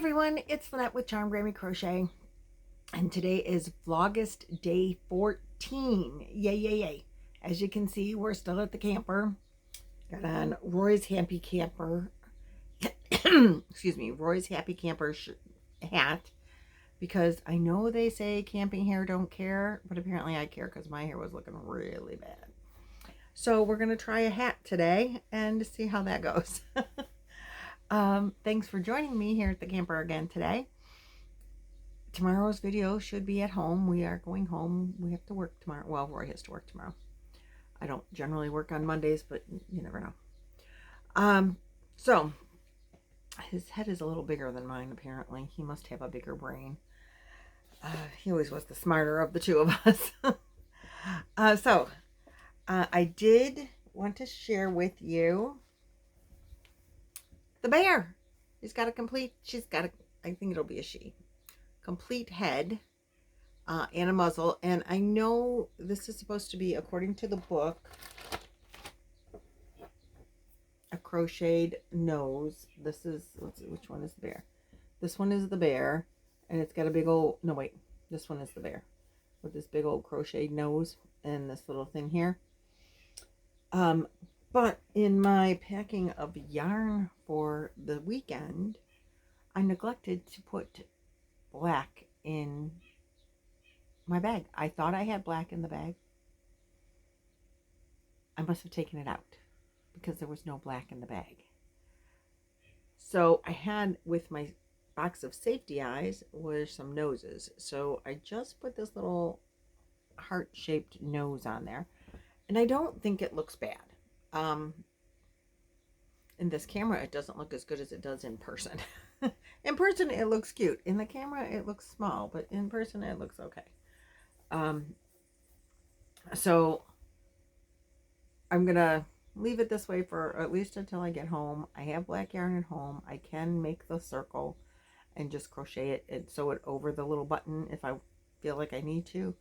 everyone, it's Lynette with Charmed Grammy Crochet, and today is Vlogust Day 14. Yay, yay, yay. As you can see, we're still at the camper. Got on Roy's Happy Camper, excuse me, Roy's Happy Camper hat, because I know they say camping hair don't care, but apparently I care because my hair was looking really bad. So we're going to try a hat today and see how that goes. Thanks for joining me here at the camper again today. Tomorrow's video should be at home. We are going home. We have to work tomorrow. Well, Roy has to work tomorrow. I don't generally work on Mondays, but you never know. So his head is a little bigger than mine, apparently. He must have a bigger brain. He always was the smarter of the two of us. I did want to share with you the bear. She's got a I think it'll be a she. Complete head and a muzzle. And I know this is supposed to be, according to the book, a crocheted nose. This is, let's see, which one is the bear? This one is the bear. And it's got a big old, no wait, this one is the bear. With this big old crocheted nose and this little thing here. But in my packing of yarn for the weekend, I neglected to put black in my bag. I thought I had black in the bag. I must have taken it out because there was no black in the bag. So I had, with my box of safety eyes, were some noses. So I just put this little heart-shaped nose on there. And I don't think it looks bad. In this camera, it doesn't look as good as it does in person. In person, it looks cute. In the camera, it looks small, but in person, it looks okay. So I'm going to leave it this way for at least until I get home. I have black yarn at home. I can make the circle and just crochet it and sew it over the little button if I feel like I need to.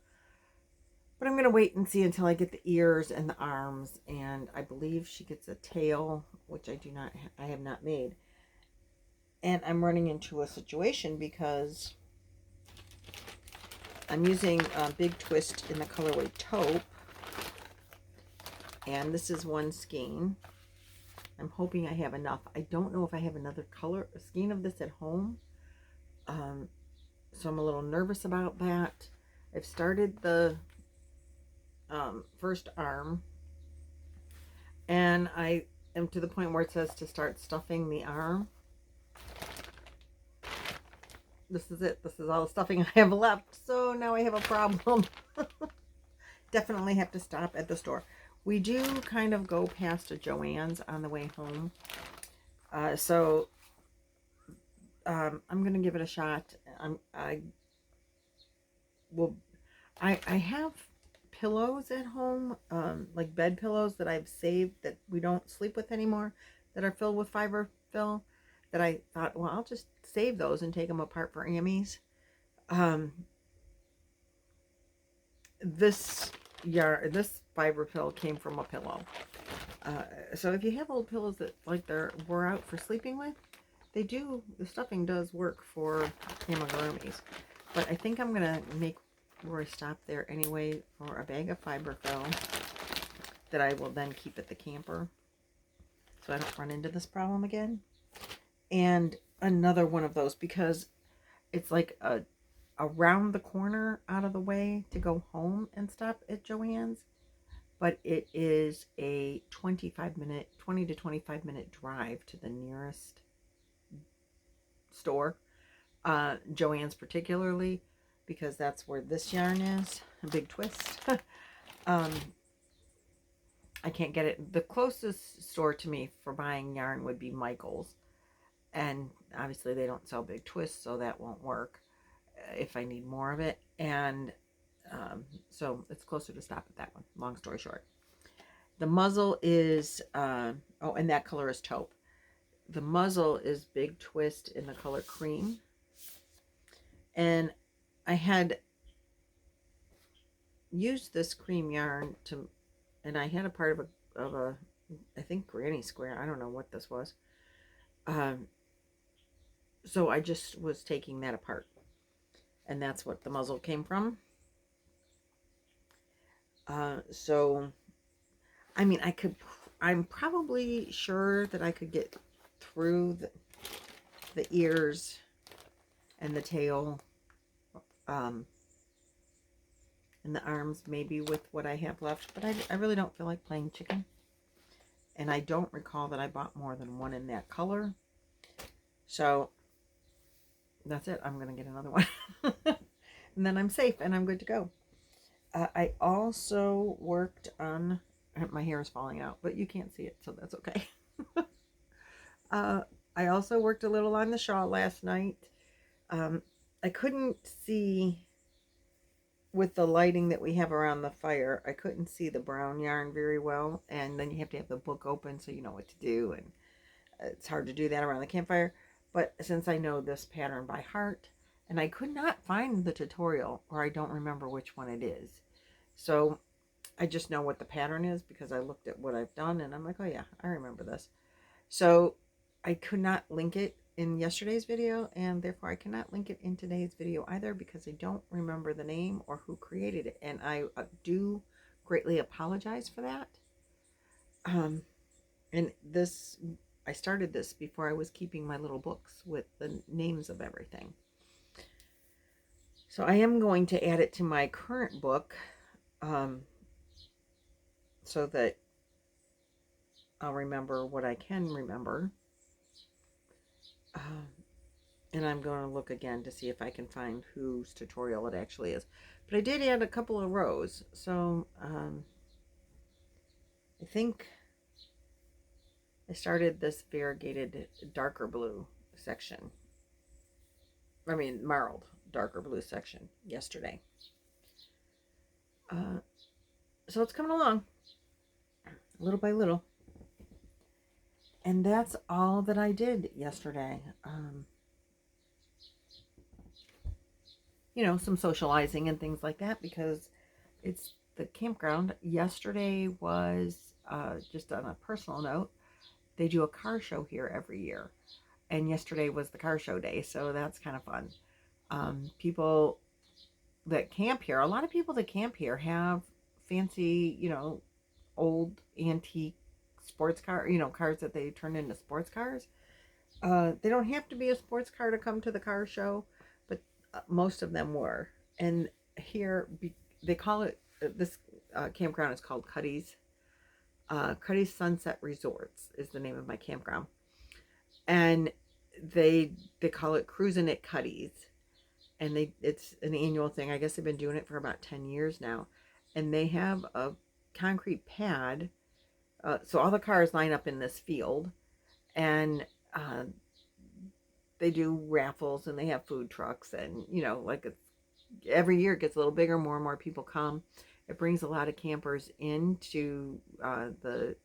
But I'm going to wait and see until I get the ears and the arms. And I believe she gets a tail, which I have not made. And I'm running into a situation because I'm using a big twist in the colorway taupe. And this is one skein. I'm hoping I have enough. I don't know if I have another skein of this at home. So I'm a little nervous about that. I've started the first arm, and I am to the point where it says to start stuffing the arm. This is it. This is all the stuffing I have left. So now I have a problem. Definitely have to stop at the store. We do kind of go past a Joann's on the way home. I'm going to give it a shot. I have pillows at home, like bed pillows that I've saved that we don't sleep with anymore, that are filled with fiber fill, that I thought, well, I'll just save those and take them apart for Amy's. This fiber fill came from a pillow. So if you have old pillows that were out for sleeping with, the stuffing does work for Grammys. But I think I'm gonna make Roy stop there anyway for a bag of fiber fill that I will then keep at the camper so I don't run into this problem again. And another one of those, because it's like around the corner out of the way to go home and stop at Joann's, but it is a 20 to 25 minute drive to the nearest store, Joann's particularly, because that's where this yarn is, a big twist. I can't get it. The closest store to me for buying yarn would be Michael's, and obviously they don't sell big twists, so that won't work if I need more of it. And so it's closer to stop at that one, long story short. The muzzle is oh, and that color is taupe. The muzzle is big twist in the color cream, and I had used this cream yarn and I had a part of a I think granny square. I don't know what this was. So I just was taking that apart. And that's what the muzzle came from. So, I mean, I'm probably sure that I could get through the ears and the tail, and the arms maybe with what I have left. But I really don't feel like playing chicken. And I don't recall that I bought more than one in that color. So, that's it. I'm going to get another one. And then I'm safe and I'm good to go. I also worked on, my hair is falling out, but you can't see it, so that's okay. I also worked a little on the shawl last night. I couldn't see, with the lighting that we have around the fire, I couldn't see the brown yarn very well, and then you have to have the book open so you know what to do, and it's hard to do that around the campfire. But since I know this pattern by heart, and I could not find the tutorial, or I don't remember which one it is. So I just know what the pattern is because I looked at what I've done and I'm like, oh yeah, I remember this. So I could not link it in yesterday's video, and therefore I cannot link it in today's video either because I don't remember the name or who created it. And I do greatly apologize for that. And this, I started this before I was keeping my little books with the names of everything. So I am going to add it to my current book, so that I'll remember what I can remember. And I'm going to look again to see if I can find whose tutorial it actually is. But I did add a couple of rows. So I think I started this variegated darker blue section. I mean, marled darker blue section yesterday. So it's coming along little by little. And that's all that I did yesterday. You know, some socializing and things like that because it's the campground. Yesterday was, just on a personal note, they do a car show here every year. And yesterday was the car show day, so that's kind of fun. People that camp here, a lot of people that camp here have fancy, you know, old antique sports car, you know, cars that they turn into sports cars. They don't have to be a sports car to come to the car show, but most of them were. And here, they call it, this campground is called Cuddy's. Cuddy's Sunset Resorts is the name of my campground. And they call it Cruisin It Clyde. And it's an annual thing. I guess they've been doing it for about 10 years now. And they have a concrete pad. So all the cars line up in this field. And they do raffles and they have food trucks. And, you know, like every year it gets a little bigger. More and more people come. It brings a lot of campers into the,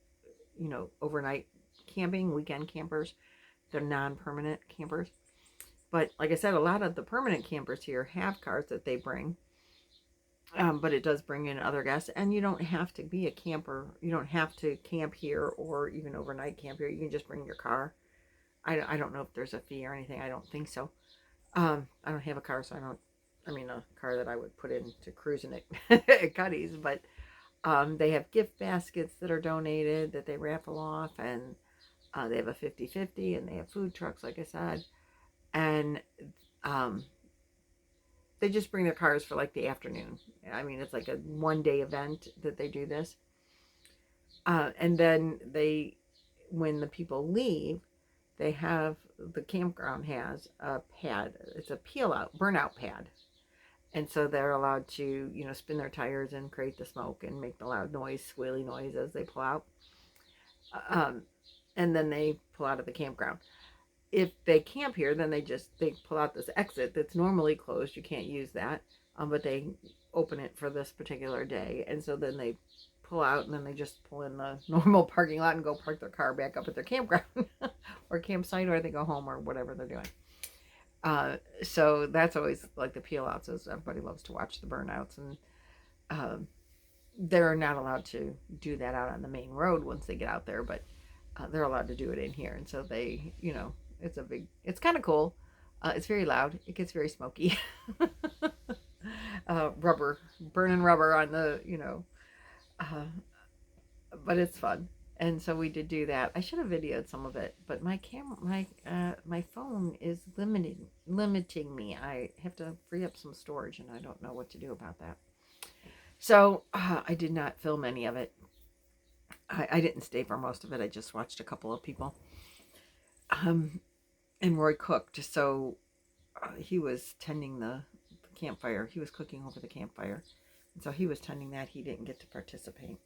you know, overnight camping, weekend campers. They're non-permanent campers. But like I said, a lot of the permanent campers here have cars that they bring. But it does bring in other guests. And you don't have to be a camper. You don't have to camp here or even overnight camp here. You can just bring your car. I don't know if there's a fee or anything. I don't think so. I don't have a car, so a car that I would put into Cruisin It at Cuddy's. But they have gift baskets that are donated that they raffle off. And they have a 50-50 and they have food trucks, like I said. And they just bring their cars for like the afternoon. I mean, it's like a one-day event that they do this. And then when the people leave, the campground has a pad. It's a burnout pad. And so they're allowed to, you know, spin their tires and create the smoke and make the loud noise, squealy noise as they pull out. And then they pull out of the campground. If they camp here, then they pull out this exit that's normally closed. You can't use that, but they open it for this particular day. And so then they pull out and then they just pull in the normal parking lot and go park their car back up at their campground or campsite, or they go home or whatever they're doing. So that's always like the peel outs, is everybody loves to watch the burnouts, and they're not allowed to do that out on the main road once they get out there, but they're allowed to do it in here. And so they, you know, it's kind of cool. It's very loud. It gets very smoky. Rubber, burning rubber on the, uh, but it's fun. And so we did do that. I should have videoed some of it, but my camera, my phone is limiting me. I have to free up some storage, and I don't know what to do about that. So I did not film any of it. I didn't stay for most of it. I just watched a couple of people. And Roy cooked, so he was tending the campfire. He was cooking over the campfire, and so he was tending that. He didn't get to participate.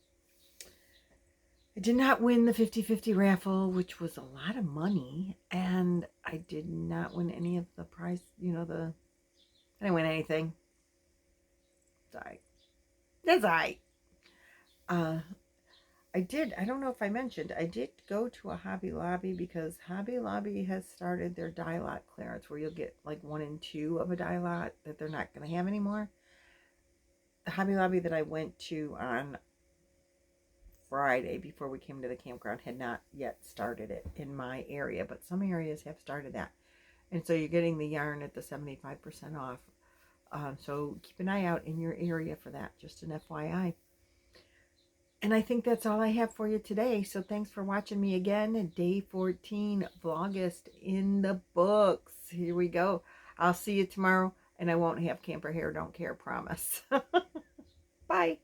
I did not win the 50-50 raffle, which was a lot of money, and I did not win any of the prize, I didn't win anything. It's all right. That's all right. I don't know if I mentioned, I did go to a Hobby Lobby because Hobby Lobby has started their die lot clearance where you'll get like 1 and 2 of a die lot that they're not going to have anymore. The Hobby Lobby that I went to on Friday before we came to the campground had not yet started it in my area, but some areas have started that. And so you're getting the yarn at the 75% off. So keep an eye out in your area for that, just an FYI. And I think that's all I have for you today. So thanks for watching me again. Day 14, Vlogust in the books. Here we go. I'll see you tomorrow, and I won't have camper hair, don't care, promise. Bye.